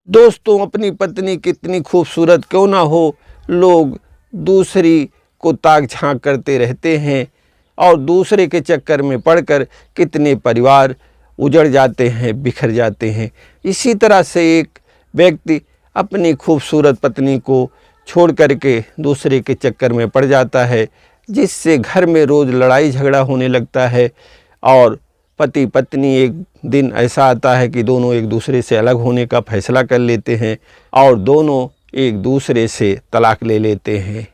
दोस्तों, अपनी पत्नी कितनी खूबसूरत क्यों ना हो, लोग दूसरी को ताक झांक करते रहते हैं और दूसरे के चक्कर में पड़कर कितने परिवार उजड़ जाते हैं, बिखर जाते हैं। इसी तरह से एक व्यक्ति अपनी खूबसूरत पत्नी को छोड़ करके दूसरे के चक्कर में पड़ जाता है, जिससे घर में रोज़ लड़ाई झगड़ा होने लगता है और पति पत्नी एक दिन ऐसा आता है कि दोनों एक दूसरे से अलग होने का फैसला कर लेते हैं और दोनों एक दूसरे से तलाक ले लेते हैं।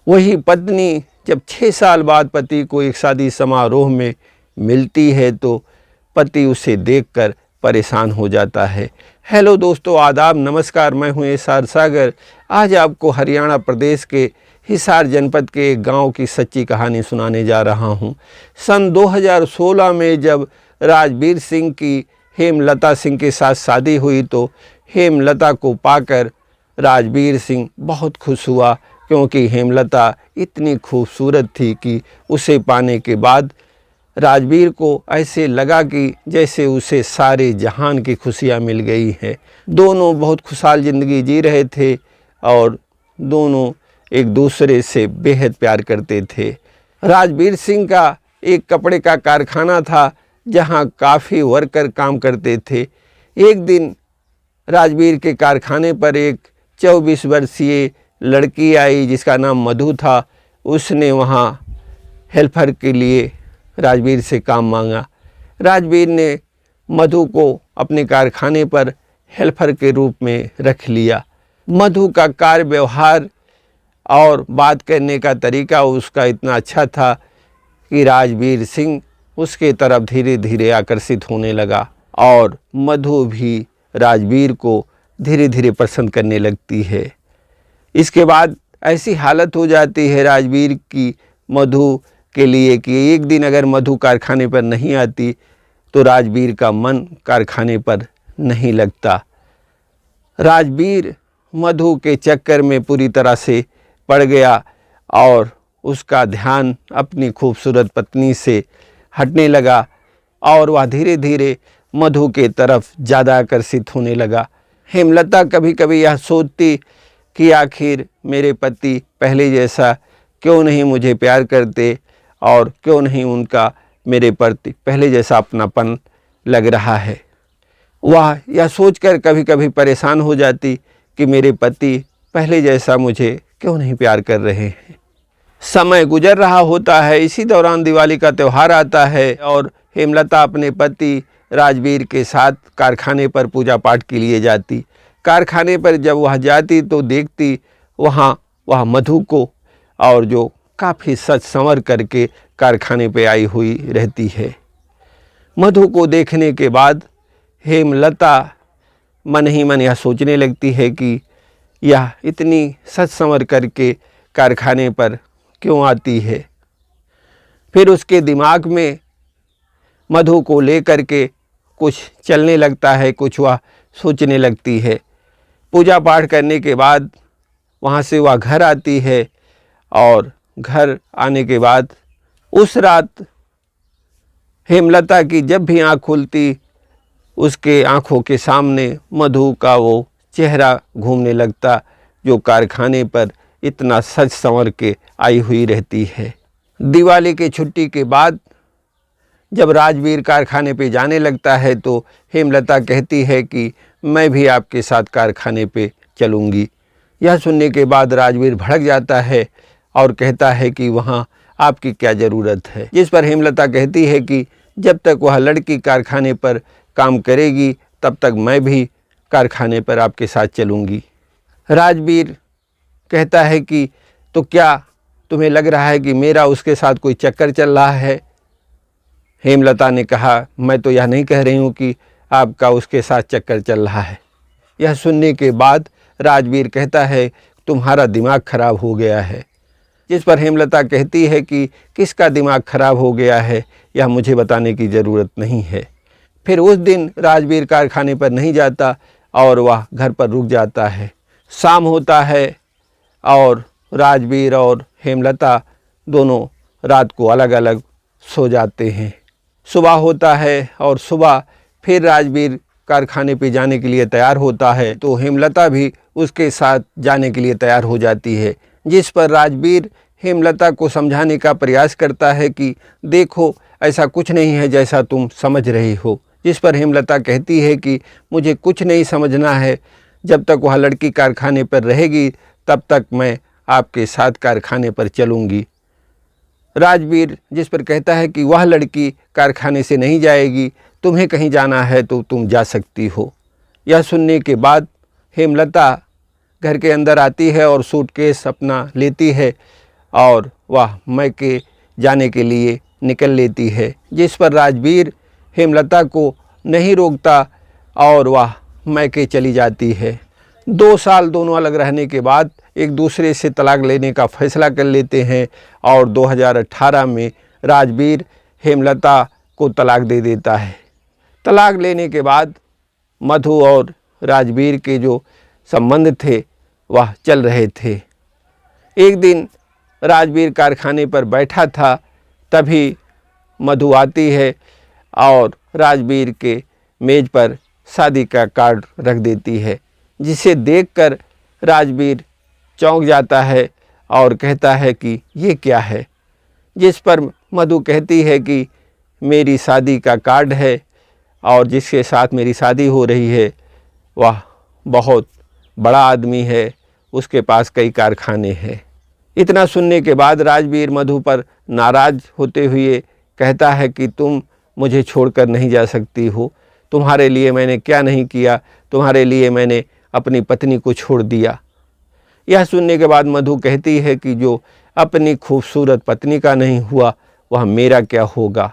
वही पत्नी जब 6 साल बाद पति को एक शादी समारोह में मिलती है तो पति उसे देखकर परेशान हो जाता है। हेलो दोस्तों, आदाब, नमस्कार। मैं हूँ एसआर सागर। आज आपको हरियाणा प्रदेश के हिसार जनपद के एक गांव की सच्ची कहानी सुनाने जा रहा हूं। सन 2016 में जब राजवीर सिंह की हेमलता सिंह के साथ शादी हुई तो हेमलता को पाकर राजवीर सिंह बहुत खुश हुआ, क्योंकि हेमलता इतनी खूबसूरत थी कि उसे पाने के बाद राजवीर को ऐसे लगा कि जैसे उसे सारे जहान की खुशियां मिल गई हैं। दोनों बहुत खुशहाल ज़िंदगी जी रहे थे और दोनों एक दूसरे से बेहद प्यार करते थे। राजवीर सिंह का एक कपड़े का कारखाना था जहां काफ़ी वर्कर काम करते थे। एक दिन राजवीर के कारखाने पर एक 24 वर्षीय लड़की आई जिसका नाम मधु था। उसने वहां हेल्पर के लिए राजवीर से काम मांगा। राजवीर ने मधु को अपने कारखाने पर हेल्पर के रूप में रख लिया। मधु का कार्य व्यवहार और बात करने का तरीका उसका इतना अच्छा था कि राजवीर सिंह उसके तरफ धीरे धीरे आकर्षित होने लगा और मधु भी राजवीर को धीरे धीरे पसंद करने लगती है। इसके बाद ऐसी हालत हो जाती है राजवीर की मधु के लिए कि एक दिन अगर मधु कारखाने पर नहीं आती तो राजवीर का मन कारखाने पर नहीं लगता। राजवीर मधु के चक्कर में पूरी तरह से पड़ गया और उसका ध्यान अपनी खूबसूरत पत्नी से हटने लगा और वह धीरे धीरे मधु के तरफ ज़्यादा आकर्षित होने लगा। हेमलता कभी कभी यह सोचती कि आखिर मेरे पति पहले जैसा क्यों नहीं मुझे प्यार करते और क्यों नहीं उनका मेरे प्रति पहले जैसा अपनापन लग रहा है। वह यह सोचकर कभी कभी परेशान हो जाती कि मेरे पति पहले जैसा मुझे क्यों नहीं प्यार कर रहे हैं। समय गुजर रहा होता है। इसी दौरान दिवाली का त्यौहार आता है और हेमलता अपने पति राजवीर के साथ कारखाने पर पूजा पाठ के लिए जाती। कारखाने पर जब वह जाती तो देखती वह मधु को, और जो काफ़ी सज संवर करके कारखाने पे आई हुई रहती है। मधु को देखने के बाद हेमलता मन ही मन यह सोचने लगती है कि यह इतनी सज संवर करके कारखाने पर क्यों आती है। फिर उसके दिमाग में मधु को लेकर के कुछ चलने लगता है, कुछ वह सोचने लगती है। पूजा पाठ करने के बाद वहाँ से वह घर आती है और घर आने के बाद उस रात हेमलता की जब भी आँख खुलती उसके आँखों के सामने मधु का वो चेहरा घूमने लगता जो कारखाने पर इतना सज संवर के आई हुई रहती है। दिवाली की छुट्टी के बाद जब राजवीर कारखाने पे जाने लगता है तो हेमलता कहती है कि मैं भी आपके साथ कारखाने पे चलूँगी। यह सुनने के बाद राजवीर भड़क जाता है और कहता है कि वहाँ आपकी क्या ज़रूरत है। जिस पर हेमलता कहती है कि जब तक वह लड़की कारखाने पर काम करेगी तब तक मैं भी कारखाने पर आपके साथ चलूँगी। राजवीर कहता है कि तो क्या तुम्हें लग रहा है कि मेरा उसके साथ कोई चक्कर चल रहा है। हेमलता ने कहा, मैं तो यह नहीं कह रही हूँ कि आपका उसके साथ चक्कर चल रहा है। यह सुनने के बाद राजवीर कहता है तुम्हारा दिमाग खराब हो गया है। जिस पर हेमलता कहती है कि किसका दिमाग खराब हो गया है यह मुझे बताने की ज़रूरत नहीं है। फिर उस दिन राजवीर कारखाने पर नहीं जाता और वह घर पर रुक जाता है। शाम होता है और राजवीर और हेमलता दोनों रात को अलग अलग सो जाते हैं। सुबह होता है और सुबह फिर राजवीर कारखाने पे जाने के लिए तैयार होता है तो हेमलता भी उसके साथ जाने के लिए तैयार हो जाती है, जिस पर राजवीर हेमलता को समझाने का प्रयास करता है कि देखो ऐसा कुछ नहीं है जैसा तुम समझ रही हो। जिस पर हेमलता कहती है कि मुझे कुछ नहीं समझना है, जब तक वह लड़की कारखाने पर रहेगी तब तक मैं आपके साथ कारखाने पर चलूँगी। राजवीर जिस पर कहता है कि वह लड़की कारखाने से नहीं जाएगी, तुम्हें कहीं जाना है तो तुम जा सकती हो। यह सुनने के बाद हेमलता घर के अंदर आती है और सूटकेस अपना लेती है और वह मैके जाने के लिए निकल लेती है, जिस पर राजवीर हेमलता को नहीं रोकता और वह मैके चली जाती है। 2 साल दोनों अलग रहने के बाद एक दूसरे से तलाक लेने का फैसला कर लेते हैं और 2018 में राजवीर हेमलता को तलाक दे देता है। तलाक लेने के बाद मधु और राजवीर के जो संबंध थे वह चल रहे थे। एक दिन राजवीर कारखाने पर बैठा था, तभी मधु आती है और राजवीर के मेज़ पर शादी का कार्ड रख देती है, जिसे देखकर राजवीर चौंक जाता है और कहता है कि ये क्या है। जिस पर मधु कहती है कि मेरी शादी का कार्ड है और जिसके साथ मेरी शादी हो रही है वह बहुत बड़ा आदमी है, उसके पास कई कारखाने हैं। इतना सुनने के बाद राजवीर मधु पर नाराज़ होते हुए कहता है कि तुम मुझे छोड़कर नहीं जा सकती हो, तुम्हारे लिए मैंने क्या नहीं किया, तुम्हारे लिए मैंने अपनी पत्नी को छोड़ दिया। यह सुनने के बाद मधु कहती है कि जो अपनी खूबसूरत पत्नी का नहीं हुआ वह मेरा क्या होगा।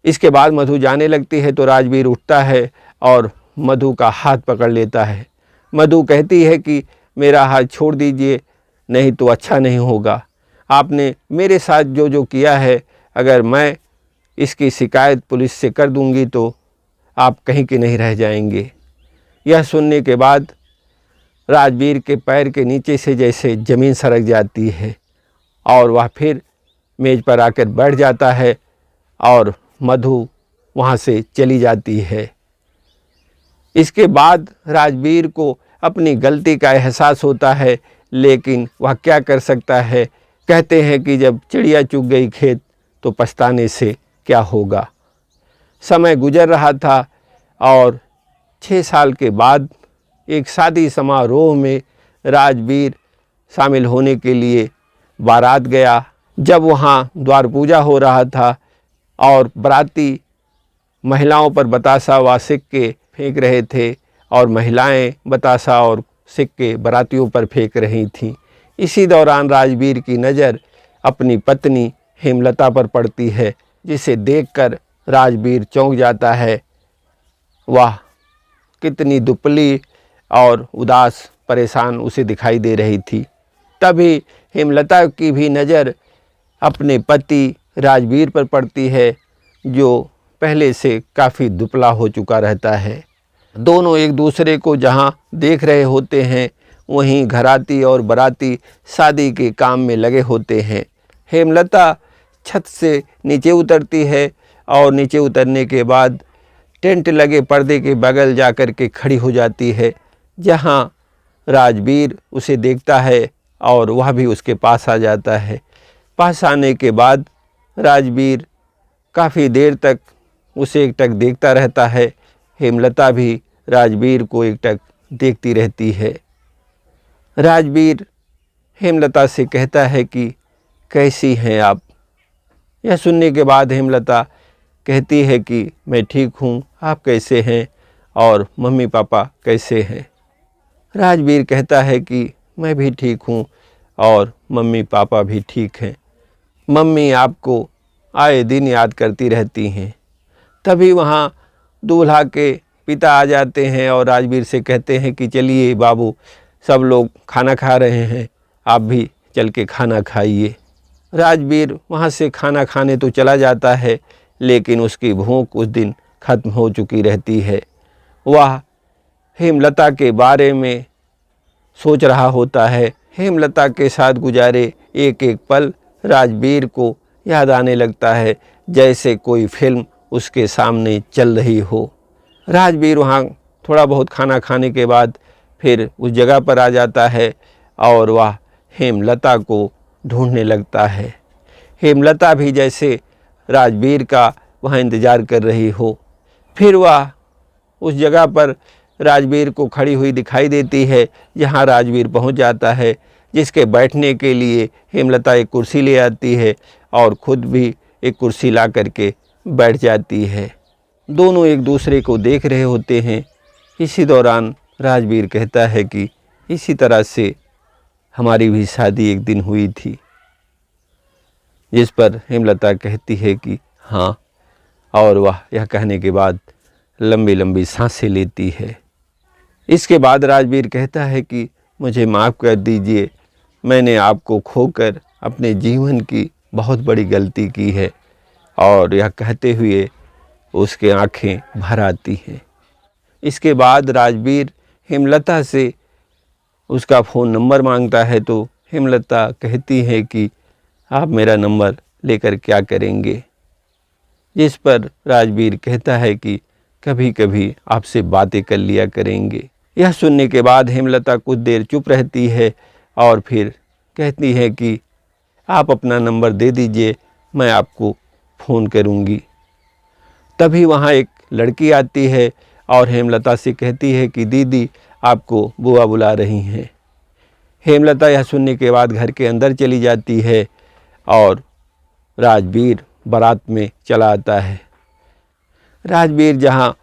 इसके बाद मधु जाने लगती है तो राजवीर उठता है और मधु का हाथ पकड़ लेता है। मधु कहती है कि मेरा हाथ छोड़ दीजिए, नहीं तो अच्छा नहीं होगा। आपने मेरे साथ जो जो किया है, अगर मैं इसकी शिकायत पुलिस से कर दूंगी तो आप कहीं के नहीं रह जाएंगे। यह सुनने के बाद राजवीर के पैर के नीचे से जैसे ज़मीन सरक जाती है और वह फिर मेज़ पर आकर बैठ जाता है और मधु वहाँ से चली जाती है। इसके बाद राजवीर को अपनी गलती का एहसास होता है, लेकिन वह क्या कर सकता है। कहते हैं कि जब चिड़िया चुग गई खेत तो पछताने से क्या होगा। समय गुजर रहा था और 6 साल के बाद एक शादी समारोह में राजवीर शामिल होने के लिए बारात गया। जब वहाँ द्वार पूजा हो रहा था और बाराती महिलाओं पर बतासा व सिक्के फेंक रहे थे और महिलाएं बतासा और सिक्के बारातियों पर फेंक रही थीं। इसी दौरान राजवीर की नज़र अपनी पत्नी हेमलता पर पड़ती है, जिसे देखकर राजवीर चौंक जाता है। वह कितनी दुबली और उदास परेशान उसे दिखाई दे रही थी। तभी हेमलता की भी नज़र अपने पति राजवीर पर पड़ती है, जो पहले से काफ़ी दुबला हो चुका रहता है। दोनों एक दूसरे को जहाँ देख रहे होते हैं वहीं घराती और बाराती शादी के काम में लगे होते हैं। हेमलता छत से नीचे उतरती है और नीचे उतरने के बाद टेंट लगे पर्दे के बगल जाकर के खड़ी हो जाती है, जहाँ राजवीर उसे देखता है और वह भी उसके पास आ जाता है। पास आने के बाद राजवीर काफ़ी देर तक उसे एकटक देखता रहता है। हेमलता भी राजवीर को एकटक देखती रहती है। राजवीर हेमलता से कहता है कि कैसी हैं आप। यह सुनने के बाद हेमलता कहती है कि मैं ठीक हूँ, आप कैसे हैं और मम्मी पापा कैसे हैं। राजवीर कहता है कि मैं भी ठीक हूँ और मम्मी पापा भी ठीक हैं। मम्मी आपको आए दिन याद करती रहती हैं। तभी वहाँ दूल्हा के पिता आ जाते हैं और राजवीर से कहते हैं कि चलिए बाबू, सब लोग खाना खा रहे हैं, आप भी चल के खाना खाइए। राजवीर वहाँ से खाना खाने तो चला जाता है, लेकिन उसकी भूख उस दिन खत्म हो चुकी रहती है। वह हेमलता के बारे में सोच रहा होता है। हेमलता के साथ गुजारे एक एक पल राजवीर को याद आने लगता है, जैसे कोई फिल्म उसके सामने चल रही हो। राजवीर वहाँ थोड़ा बहुत खाना खाने के बाद फिर उस जगह पर आ जाता है और वह हेमलता को ढूंढने लगता है। हेमलता भी जैसे राजवीर का वहाँ इंतज़ार कर रही हो। फिर वह उस जगह पर राजवीर को खड़ी हुई दिखाई देती है, जहाँ राजवीर पहुँच जाता है, जिसके बैठने के लिए हेमलता एक कुर्सी ले आती है और ख़ुद भी एक कुर्सी ला करके बैठ जाती है। दोनों एक दूसरे को देख रहे होते हैं। इसी दौरान राजवीर कहता है कि इसी तरह से हमारी भी शादी एक दिन हुई थी। जिस पर हेमलता कहती है कि हाँ, और वह यह कहने के बाद लंबी लंबी सांसें लेती है। इसके बाद राजवीर कहता है कि मुझे माफ़ कर दीजिए, मैंने आपको खोकर अपने जीवन की बहुत बड़ी गलती की है। और यह कहते हुए उसके आंखें भर आती हैं। इसके बाद राजवीर हेमलता से उसका फ़ोन नंबर मांगता है, तो हेमलता कहती है कि आप मेरा नंबर लेकर क्या करेंगे। जिस पर राजवीर कहता है कि कभी कभी आपसे बातें कर लिया करेंगे। यह सुनने के बाद हेमलता कुछ देर चुप रहती है और फिर कहती है कि आप अपना नंबर दे दीजिए, मैं आपको फ़ोन करूंगी। तभी वहाँ एक लड़की आती है और हेमलता से कहती है कि दीदी, आपको बुआ बुला रही हैं। हेमलता यह सुनने के बाद घर के अंदर चली जाती है और राजवीर बारात में चला आता है। राजवीर जहाँ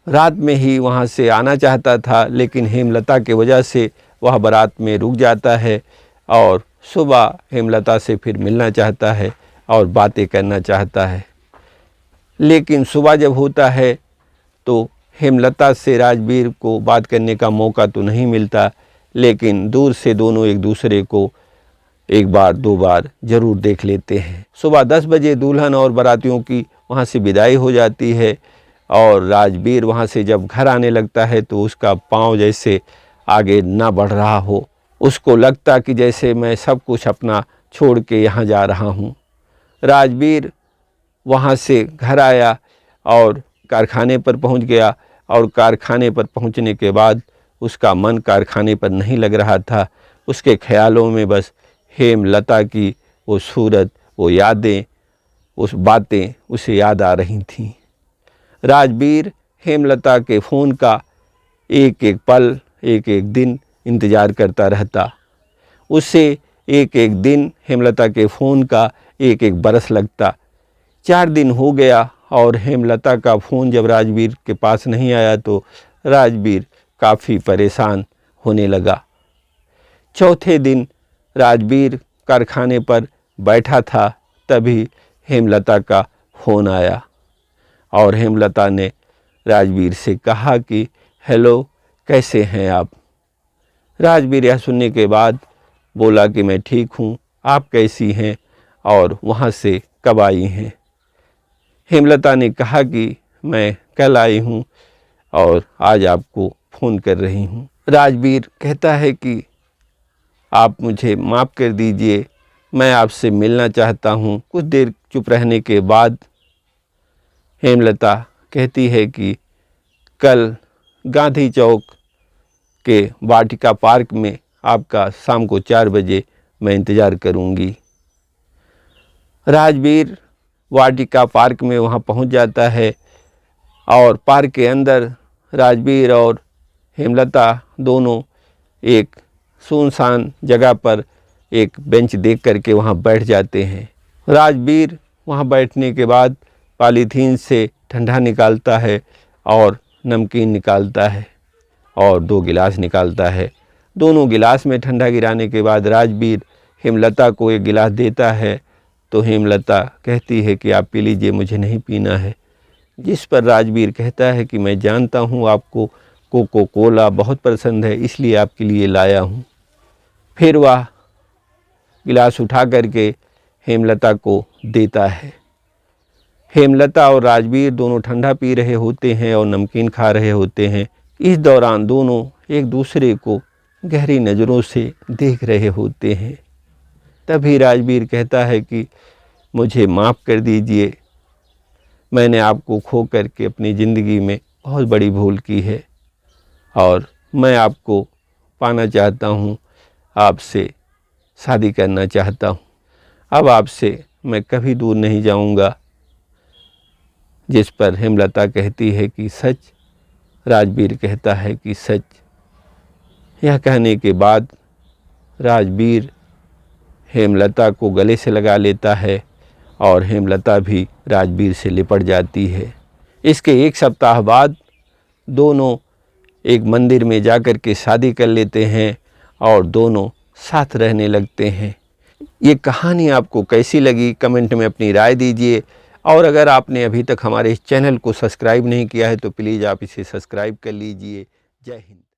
रात में ही वहाँ से आना चाहता था, लेकिन हेमलता के वजह से वह बारात में रुक जाता है और सुबह हेमलता से फिर मिलना चाहता है और बातें करना चाहता है। लेकिन सुबह जब होता है तो हेमलता से राजवीर को बात करने का मौका तो नहीं मिलता, लेकिन दूर से दोनों एक दूसरे को एक बार दो बार ज़रूर देख लेते हैं। सुबह 10 बजे दुल्हन और बारातियों की वहाँ से विदाई हो जाती है और राजवीर वहाँ से जब घर आने लगता है तो उसका पाँव जैसे आगे ना बढ़ रहा हो। उसको लगता कि जैसे मैं सब कुछ अपना छोड़ के यहाँ जा रहा हूँ। राजवीर वहाँ से घर आया और कारखाने पर पहुँच गया और कारखाने पर पहुँचने के बाद उसका मन कारखाने पर नहीं लग रहा था। उसके ख्यालों में बस हेमलता की वो सूरत, वो यादें, उस बातें उसे याद आ रही थीं। राजवीर हेमलता के फ़ोन का एक एक पल, एक एक दिन इंतज़ार करता रहता। उससे एक एक दिन हेमलता के फ़ोन का एक एक बरस लगता। 4 दिन हो गया और हेमलता का फ़ोन जब राजवीर के पास नहीं आया तो राजवीर काफ़ी परेशान होने लगा। चौथे दिन राजवीर कारखाने पर बैठा था, तभी हेमलता का फ़ोन आया और हेमलता ने राजवीर से कहा कि हेलो, कैसे हैं आप। राजवीर यह सुनने के बाद बोला कि मैं ठीक हूँ, आप कैसी हैं और वहाँ से कब आई हैं। हेमलता ने कहा कि मैं कल आई हूँ और आज आपको फ़ोन कर रही हूँ। राजवीर कहता है कि आप मुझे माफ़ कर दीजिए, मैं आपसे मिलना चाहता हूँ। कुछ देर चुप रहने के बाद हेमलता कहती है कि कल गांधी चौक के वाटिका पार्क में आपका शाम को 4 बजे मैं इंतज़ार करूँगी। राजवीर वाटिका पार्क में वहाँ पहुँच जाता है और पार्क के अंदर राजवीर और हेमलता दोनों एक सुनसान जगह पर एक बेंच देख करके वहाँ बैठ जाते हैं। राजवीर वहाँ बैठने के बाद पॉलीथीन से ठंडा निकालता है और नमकीन निकालता है और 2 गिलास निकालता है। दोनों गिलास में ठंडा गिराने के बाद राजवीर हेमलता को एक गिलास देता है, तो हेमलता कहती है कि आप पी लीजिए, मुझे नहीं पीना है। जिस पर राजवीर कहता है कि मैं जानता हूँ आपको कोको कोला बहुत पसंद है, इसलिए आपके लिए लाया हूँ। फिर वह गिलास उठा करके हेमलता को देता है। हेमलता और राजवीर दोनों ठंडा पी रहे होते हैं और नमकीन खा रहे होते हैं। इस दौरान दोनों एक दूसरे को गहरी नज़रों से देख रहे होते हैं। तभी राजवीर कहता है कि मुझे माफ़ कर दीजिए, मैंने आपको खो करके अपनी ज़िंदगी में बहुत बड़ी भूल की है। और मैं आपको पाना चाहता हूँ, आपसे शादी करना चाहता हूँ। अब आपसे मैं कभी दूर नहीं जाऊँगा। जिस पर हेमलता कहती है कि सच, राजवीर कहता है कि सच। यह कहने के बाद राजवीर हेमलता को गले से लगा लेता है और हेमलता भी राजवीर से लिपट जाती है। इसके एक सप्ताह बाद दोनों एक मंदिर में जाकर के शादी कर लेते हैं और दोनों साथ रहने लगते हैं। ये कहानी आपको कैसी लगी कमेंट में अपनी राय दीजिए, और अगर आपने अभी तक हमारे इस चैनल को सब्सक्राइब नहीं किया है तो प्लीज़ आप इसे सब्सक्राइब कर लीजिए। जय हिंद।